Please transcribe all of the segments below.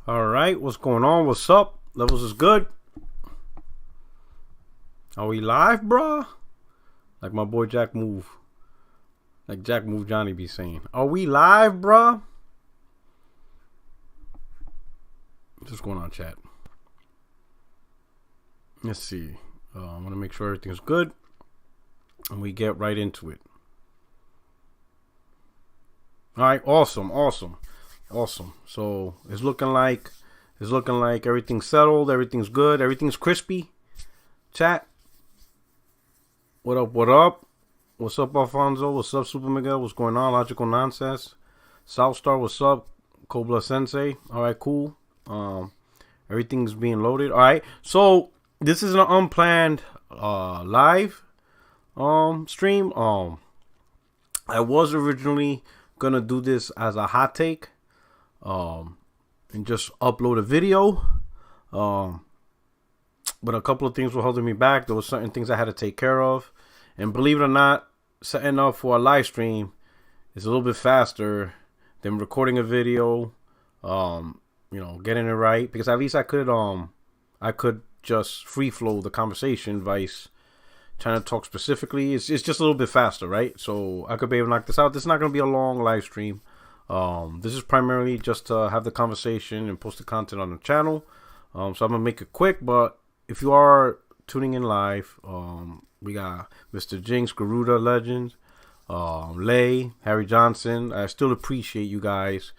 All right, what's going on? What's up? Levels is good. Are we live, bruh? Like my boy Jack Move. Like Jack Move Johnny be saying. Are we live, bruh? What's going on, chat? Let's see. I want to make sure everything's good. And we get right into it. All right, awesome. So it's looking like everything's settled, everything's good, everything's crispy. Chat. What up? What's up, Alfonso? What's up, Super Miguel? What's going on? Logical Nonsense. Southstar, what's up? Cobra Sensei. All right, cool. Everything's being loaded. All right. So this is an unplanned live stream. I was originally gonna do this as a hot take, and just upload a video. But a couple of things were holding me back. There were certain things I had to take care of, and believe it or not, setting up for a live stream is a little bit faster than recording a video. Getting it right, because at least I could just free flow the conversation, vice trying to talk specifically. It's just a little bit faster, right? So I could be able to knock this out. This is not going to be a long live stream. This is primarily just to have the conversation and post the content on the channel. So I'm going to make it quick, but if you are tuning in live, we got Mr. Jinx, Garuda Legend, Lay, Harry Johnson. I still appreciate you guys,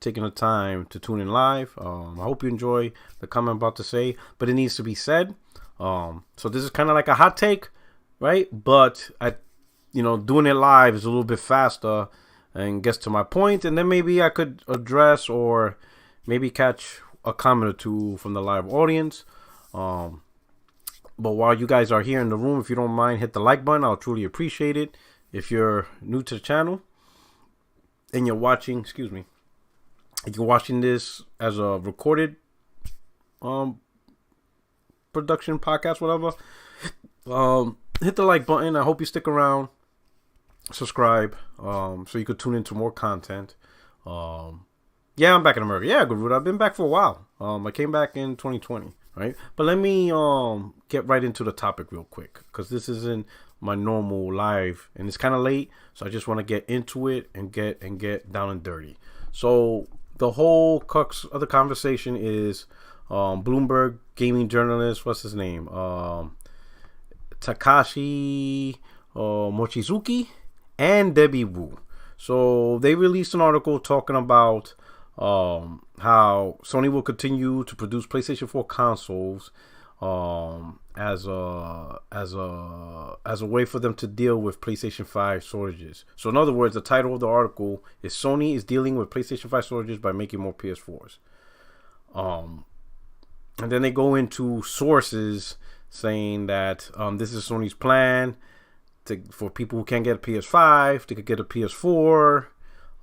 taking the time to tune in live. I hope you enjoy the comment I'm about to say, but it needs to be said. So this is kind of like a hot take, right? But doing it live is a little bit faster and gets to my point, and then maybe I could address or maybe catch a comment or two from the live audience. But while you guys are here in the room, if you don't mind, hit the like button. I'll truly appreciate it. If you're new to the channel and you're watching, if you're watching this as a recorded production podcast, whatever, hit the like button. I hope you stick around, subscribe, so you could tune into more content. Yeah, I'm back in America. Yeah, good. I've been back for a while. I came back in 2020, right? But let me get right into the topic real quick, because this isn't my normal live and it's kind of late, so I just want to get into it and get down and dirty. So the whole crux of the conversation is Bloomberg gaming journalist, what's his name? Takashi Mochizuki and Debbie Wu. So they released an article talking about how Sony will continue to produce PlayStation 4 consoles as a way for them to deal with PlayStation 5 shortages. So in other words, the title of the article is Sony is dealing with PlayStation 5 shortages by making more PS4s. And then they go into sources saying that this is Sony's plan for people who can't get a PS5, they could get a PS4,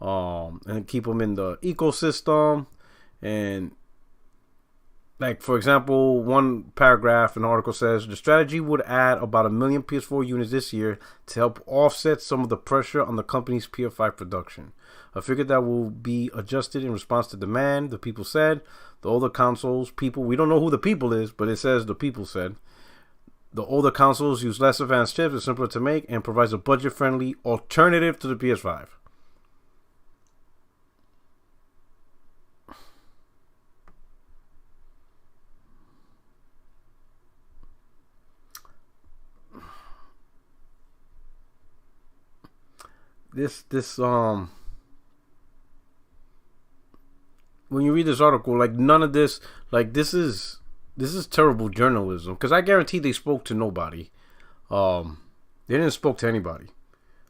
and keep them in the ecosystem. And like, for example, one paragraph in the article says the strategy would add about 1 million PS4 units this year to help offset some of the pressure on the company's PS5 production. A figure that will be adjusted in response to demand, the people said. The older consoles, we don't know who the people is, but it says the people said. The older consoles use less advanced chips, it's simpler to make, and provides a budget-friendly alternative to the PS5. This when you read this article, like, none of this, like, this is terrible journalism, because I guarantee they spoke to nobody. They didn't spoke to anybody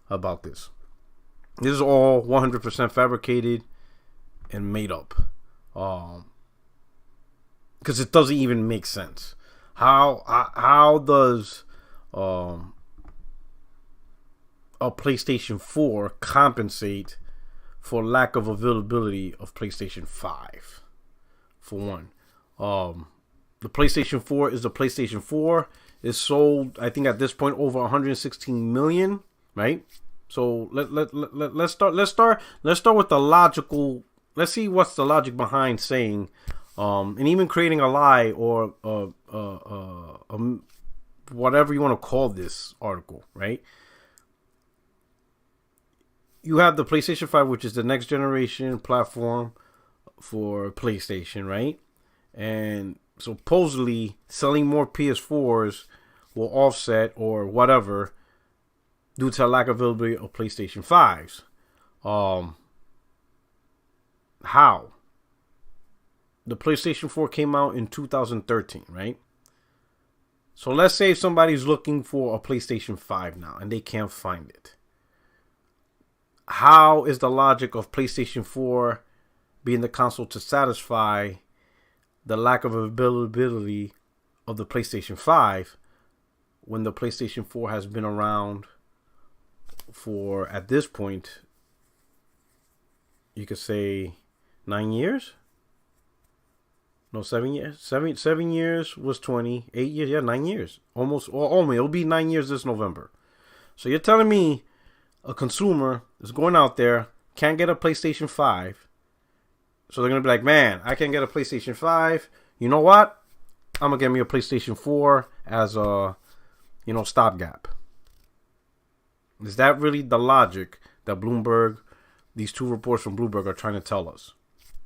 about this. This is all 100% fabricated and made up, because it doesn't even make sense. How does a PlayStation 4 compensate for lack of availability of PlayStation 5? For one, the PlayStation 4 is the PlayStation 4. It's sold, I think, at this point over 116 million, right? So let's start with the logical let's see what's the logic behind saying, and even creating a lie or whatever you want to call this article, right? You have the PlayStation 5, which is the next generation platform for PlayStation, right? And supposedly selling more PS4s will offset or whatever due to a lack of availability of PlayStation 5s. How? The PlayStation 4 came out in 2013, right? So let's say somebody's looking for a PlayStation 5 now and they can't find it. How is the logic of PlayStation 4 being the console to satisfy the lack of availability of the PlayStation 5 when the PlayStation 4 has been around for, at this point, you could say 9 years? No, 7 years. 7 years was 20. 8 years, yeah, 9 years. Almost, or only, it'll be 9 years this November. So you're telling me a consumer is going out there, can't get a PlayStation 5. So they're going to be like, man, I can't get a PlayStation 5. You know what? I'm going to get me a PlayStation 4 as a, stopgap. Is that really the logic that Bloomberg, these two reports from Bloomberg are trying to tell us?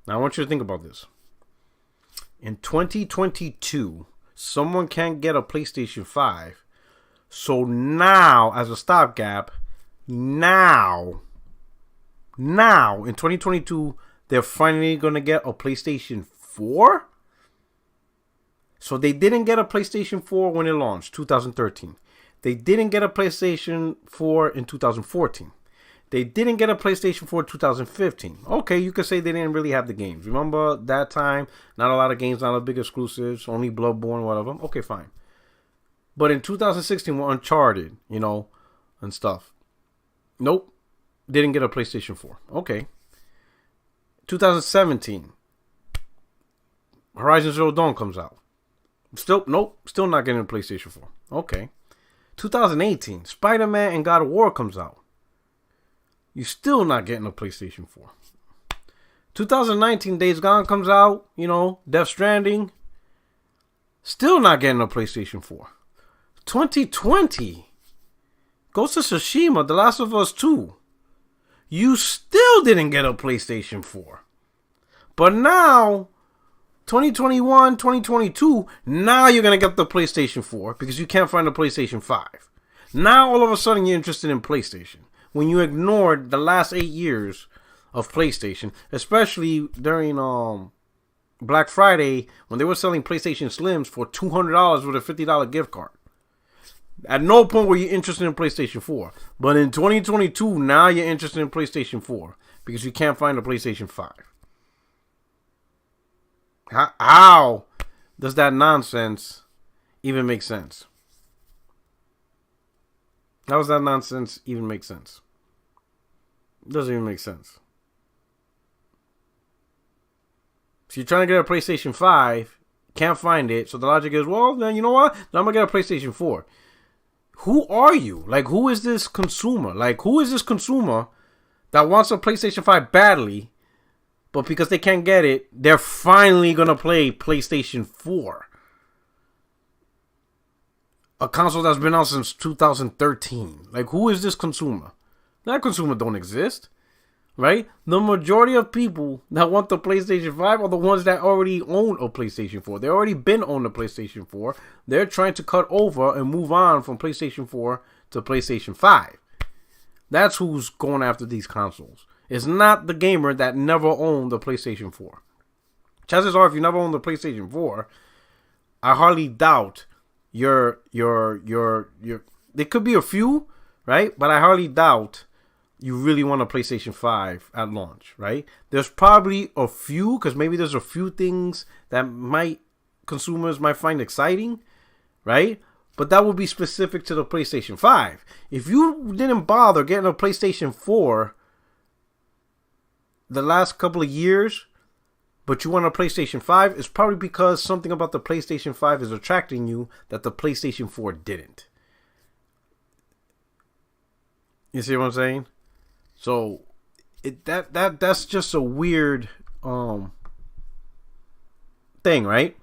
Now, I want you to think about this. In 2022, someone can't get a PlayStation 5. So now, as a stopgap, now in 2022, they're finally going to get a PlayStation 4? So they didn't get a PlayStation 4 when it launched, 2013. They didn't get a PlayStation 4 in 2014. They didn't get a PlayStation 4 in 2015. Okay, you could say they didn't really have the games. Remember that time? Not a lot of games, not a big exclusives, only Bloodborne, whatever. Okay, fine. But in 2016, we're Uncharted, and stuff. Nope. Didn't get a PlayStation 4. Okay. 2017, Horizon Zero Dawn comes out. Still not getting a PlayStation 4. Okay. 2018, Spider-Man and God of War comes out. You're still not getting a PlayStation 4. 2019, Days Gone comes out. Death Stranding. Still not getting a PlayStation 4. 2020, Ghost of Tsushima, The Last of Us 2. You still didn't get a PlayStation 4. But now, 2021, 2022, now you're going to get the PlayStation 4 because you can't find a PlayStation 5. Now, all of a sudden, you're interested in PlayStation. When you ignored the last 8 years of PlayStation, especially during Black Friday, when they were selling PlayStation Slims for $200 with a $50 gift card. At no point were you interested in PlayStation 4. But in 2022, now you're interested in PlayStation 4 because you can't find a PlayStation 5. How does that nonsense even make sense? How does that nonsense even make sense? It doesn't even make sense. So you're trying to get a PlayStation 5, can't find it, so the logic is, well, then you know what? Then I'm going to get a PlayStation 4. Who are you? Like, who is this consumer? Like, who is this consumer that wants a PlayStation 5 badly, but because they can't get it, they're finally going to play PlayStation 4? A console that's been out since 2013. Like, who is this consumer? That consumer don't exist, right? The majority of people that want the PlayStation 5 are the ones that already own a PlayStation 4. They already been on the PlayStation 4. They're trying to cut over and move on from PlayStation 4 to PlayStation 5. That's who's going after these consoles. It's not the gamer that never owned the PlayStation 4. Chances are, if you never owned the PlayStation 4, I hardly doubt there could be a few, right? But I hardly doubt you really want a PlayStation 5 at launch, right? There's probably a few, because maybe there's a few things that consumers might find exciting, right? But that would be specific to the PlayStation 5. If you didn't bother getting a PlayStation 4 the last couple of years, but you want a PlayStation 5, it's probably because something about the PlayStation 5 is attracting you that the PlayStation 4 didn't. You see what I'm saying? So that's just a weird thing, right?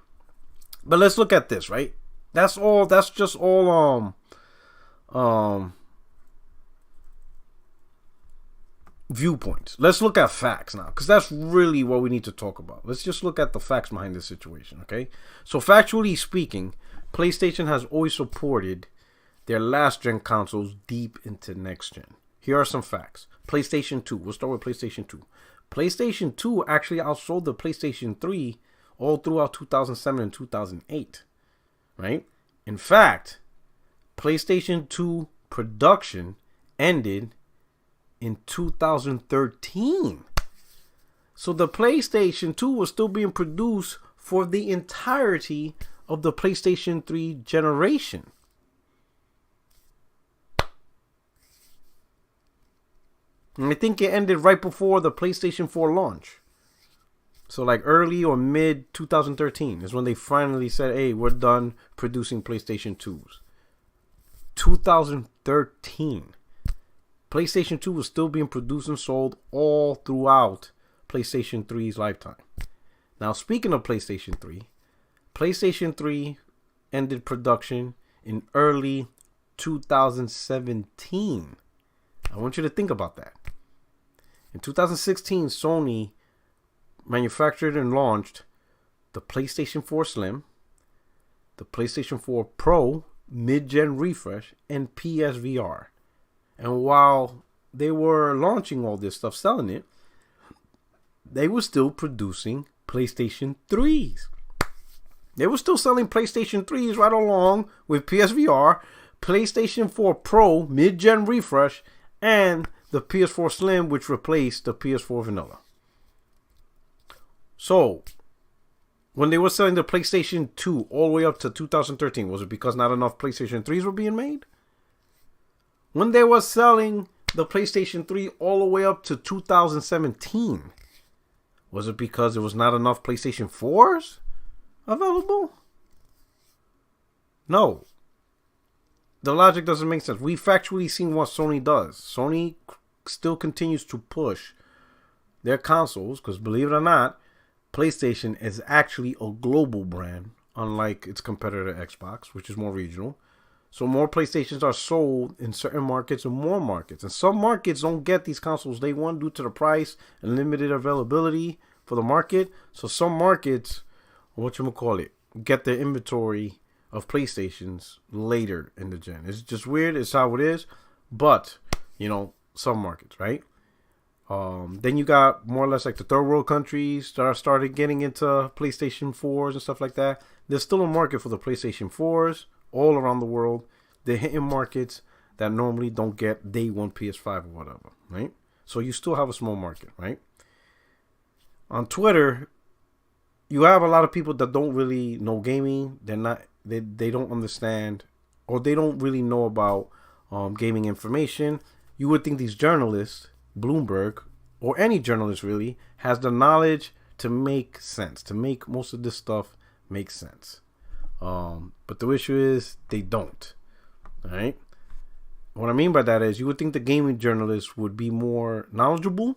But let's look at this, right? That's just all viewpoints. Let's look at facts now, because that's really what we need to talk about. Let's just look at the facts behind this situation, okay? So factually speaking, PlayStation has always supported their last gen consoles deep into next gen. Here are some facts. PlayStation 2. We'll start with PlayStation 2. PlayStation 2 actually outsold the PlayStation 3 all throughout 2007 and 2008, right? In fact, PlayStation 2 production ended in 2013. So the PlayStation 2 was still being produced for the entirety of the PlayStation 3 generation. And I think it ended right before the PlayStation 4 launch. So like early or mid 2013 is when they finally said, hey, we're done producing PlayStation 2s. 2013. PlayStation 2 was still being produced and sold all throughout PlayStation 3's lifetime. Now, speaking of PlayStation 3, PlayStation 3 ended production in early 2017. I want you to think about that. In 2016, Sony manufactured and launched the PlayStation 4 Slim, the PlayStation 4 Pro mid-gen refresh, and PSVR. And while they were launching all this stuff, selling it, they were still producing PlayStation 3s. They were still selling PlayStation 3s right along with PSVR, PlayStation 4 Pro mid-gen refresh, and the PS4 Slim, which replaced the PS4 Vanilla. So, when they were selling the PlayStation 2 all the way up to 2013, was it because not enough PlayStation 3s were being made? When they were selling the PlayStation 3 all the way up to 2017, was it because there was not enough PlayStation 4s available? No. The logic doesn't make sense. We've factually seen what Sony does. Sony still continues to push their consoles because, believe it or not, PlayStation is actually a global brand, unlike its competitor Xbox, which is more regional. So more PlayStations are sold in certain markets and more markets. And some markets don't get these consoles day one due to the price and limited availability for the market. So some markets, get their inventory of PlayStations later in the gen. It's just weird. It's how it is. But, some markets, right? Then you got more or less like the third world countries that started getting into PlayStation 4s and stuff like that. There's still a market for the PlayStation 4s all around the world. They're hitting markets that normally don't get day one PS5 or whatever, right? So you still have a small market, right? On Twitter, you have a lot of people that don't really know gaming. They don't understand, or they don't really know about gaming information. You would think these journalists, Bloomberg, or any journalist really, has the knowledge to make sense, to make most of this stuff make sense. But the issue is they don't. All right. What I mean by that is you would think the gaming journalists would be more knowledgeable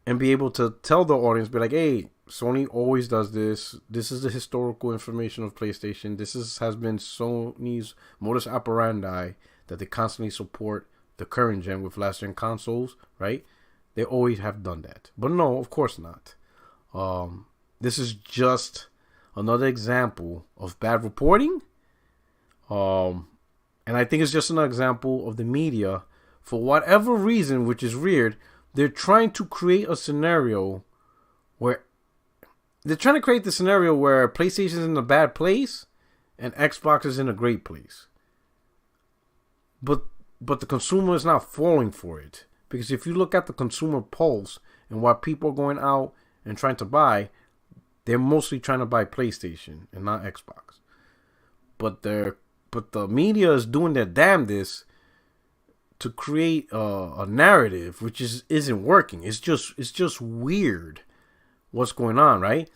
and be able to tell the audience, be like, hey, Sony always does this. This is the historical information of PlayStation. Has been Sony's modus operandi that they constantly support the current gen with last gen consoles, right? They always have done that. But no, of course not. This is just another example of bad reporting. And I think it's just an example of the media, for whatever reason, which is weird, they're trying to create a scenario where PlayStation is in a bad place and Xbox is in a great place. But the consumer is not falling for it. Because if you look at the consumer pulse and what people are going out and trying to buy, they're mostly trying to buy PlayStation and not Xbox. But the media is doing their damnedest to create a narrative which isn't working. It's just weird what's going on, right?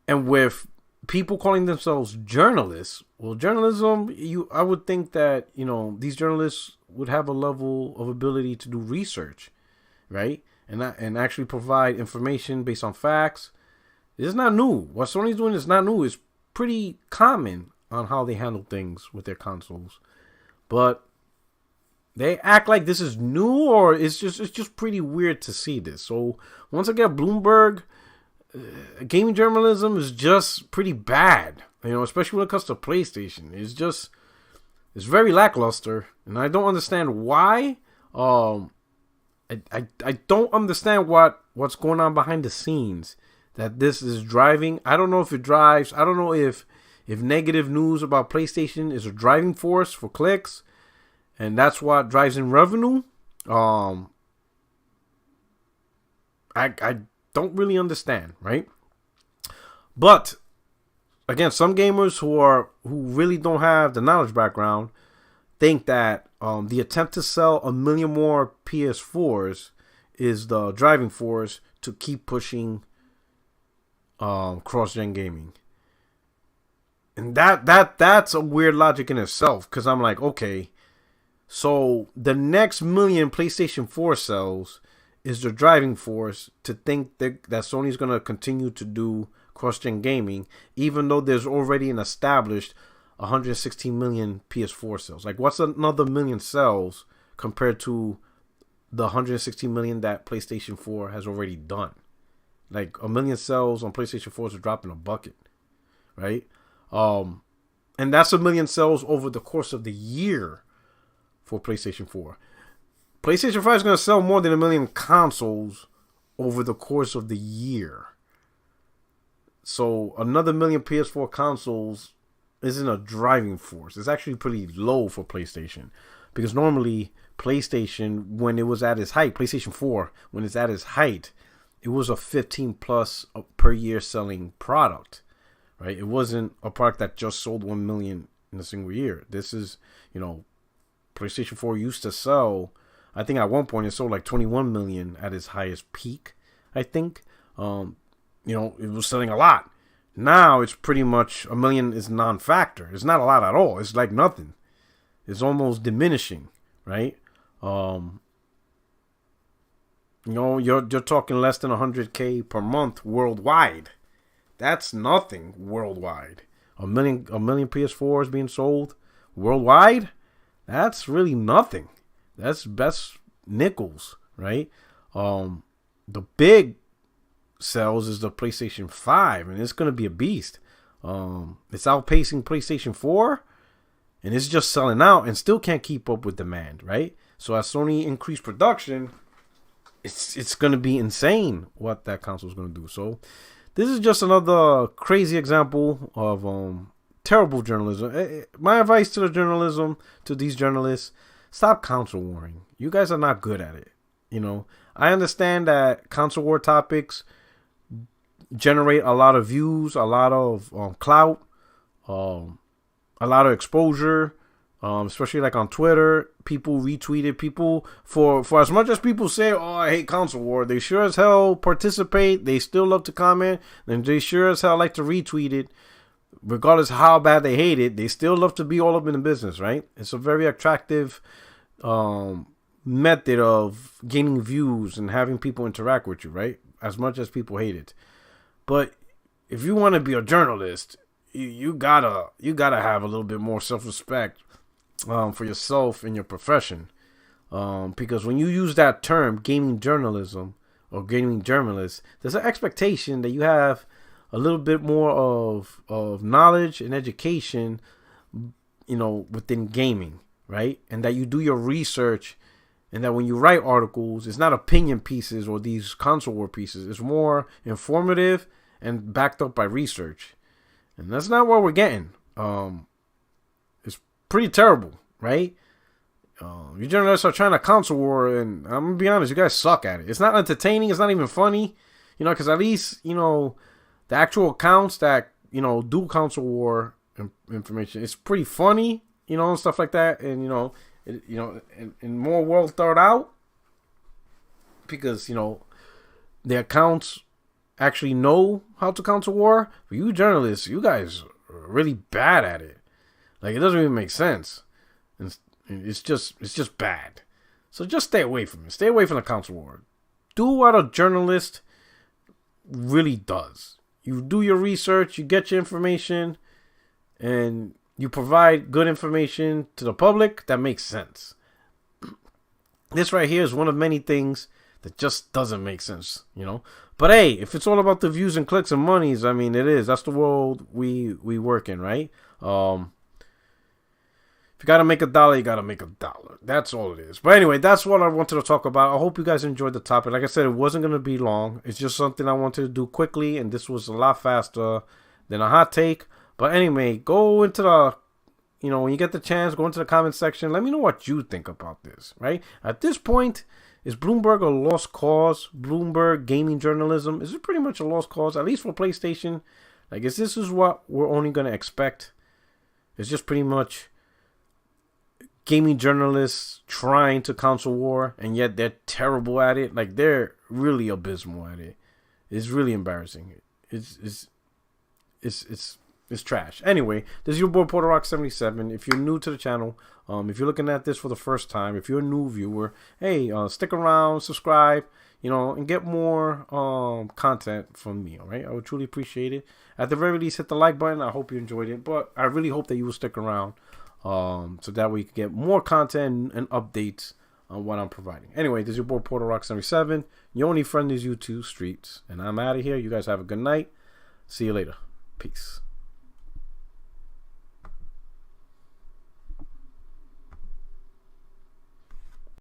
And with people calling themselves journalists, well, journalism, I would think that these journalists would have a level of ability to do research, right? And actually provide information based on facts. It's not new. What Sony's doing is not new. It's pretty common on how they handle things with their consoles. But they act like this is new, or it's just pretty weird to see this. So once again, Bloomberg, gaming journalism is just pretty bad. Especially when it comes to PlayStation. It's very lackluster, and I don't understand why. I don't understand what's going on behind the scenes that this is driving. I don't know if it drives. I don't know if negative news about PlayStation is a driving force for clicks, and that's what drives in revenue. I don't really understand, right? But again, some gamers who really don't have the knowledge background think that the attempt to sell 1 million more PS4s is the driving force to keep pushing cross-gen gaming. And that's a weird logic in itself, because I'm like, okay, so the next million PlayStation 4 sales is the driving force to think that Sony's going to continue to do cross-gen gaming, even though there's already an established 116 million PS4 sales. Like, what's another million sales compared to the 116 million that PlayStation 4 has already done? Like, 1 million sales on PlayStation 4 is a drop in a bucket, right? And that's 1 million sales over the course of the year for PlayStation 4. PlayStation 5 is going to sell more than 1 million consoles over the course of the year. So another million PS4 consoles isn't a driving force. It's actually pretty low for PlayStation, because normally PlayStation, when it was at its height, PlayStation 4, when it's at its height, it was a 15 plus per year selling product, right? It wasn't a product that just sold 1 million in a single year. This is, PlayStation 4 used to sell, I think at one point it sold like 21 million at its highest peak, I think. It was selling a lot. Now it's pretty much 1 million is non-factor. It's not a lot at all. It's like nothing. It's almost diminishing, right? You're talking less than 100K per month worldwide. That's nothing worldwide. A million PS4s being sold worldwide. That's really nothing. That's nickels, right? The big sells is the PlayStation 5, and it's going to be a beast. It's outpacing PlayStation 4, and it's just selling out and still can't keep up with demand, right? So as Sony increased production, it's going to be insane what that console is going to do. So this is just another crazy example of terrible journalism. My advice to these journalists, stop console warring. You guys are not good at it. I understand that console war topics generate a lot of views, a lot of clout, a lot of exposure, especially like on Twitter. People retweeted people for as much as people say, oh, I hate console war, they sure as hell participate. They still love to comment, and they sure as hell like to retweet it. Regardless of how bad they hate it, they still love to be all up in the business, right? It's a very attractive method of gaining views and having people interact with you, right? As much as people hate it. But if you want to be a journalist, you gotta have a little bit more self-respect for yourself and your profession. Because when you use that term, gaming journalism or gaming journalist, there's an expectation that you have a little bit more of knowledge and education, within gaming, right? And that you do your research, and that when you write articles, it's not opinion pieces or these console war pieces. It's more informative and backed up by research. And that's not what we're getting. It's pretty terrible, right? You journalists are trying to console war, and I'm going to be honest, you guys suck at it. It's not entertaining. It's not even funny, because at least, the actual accounts that, do console war information, it's pretty funny, and stuff like that. And, and more well thought out, because, the accounts actually know how to counter war. But you journalists, you guys are really bad at it. Like, it doesn't even make sense. And, It's just bad. So just stay away from it. Stay away from the council war. Do what a journalist really does. You do your research, you get your information, and you provide good information to the public that makes sense. This right here is one of many things that just doesn't make sense, you know. But hey, if it's all about the views and clicks and monies, I mean, it is. That's the world we work in, right? If you gotta make $1, you gotta make $1. That's all it is. But anyway, that's what I wanted to talk about. I hope you guys enjoyed the topic. Like I said, it wasn't gonna be long. It's just something I wanted to do quickly, and this was a lot faster than a hot take. But anyway, go into the, when you get the chance, go into the comment section. Let me know what you think about this, right? At this point, is Bloomberg a lost cause? Bloomberg gaming journalism, is it pretty much a lost cause, at least for PlayStation? Like, is this what we're only gonna expect? It's just pretty much gaming journalists trying to counsel war, and yet they're terrible at it. Like, they're really abysmal at it. It's really embarrassing. It's trash. Anyway, this is your boy Porter Rock 77. If you're new to the channel, if you're looking at this for the first time, if you're a new viewer, hey, stick around, subscribe, and get more content from me. All right, I would truly appreciate it. At the very least, hit the like button. I hope you enjoyed it, but I really hope that you will stick around. So that we can get more content and updates on what I'm providing. Anyway, this is your boy Porter Rock 77. Your only friend is YouTube streets, and I'm out of here. You guys have a good night. See you later. Peace.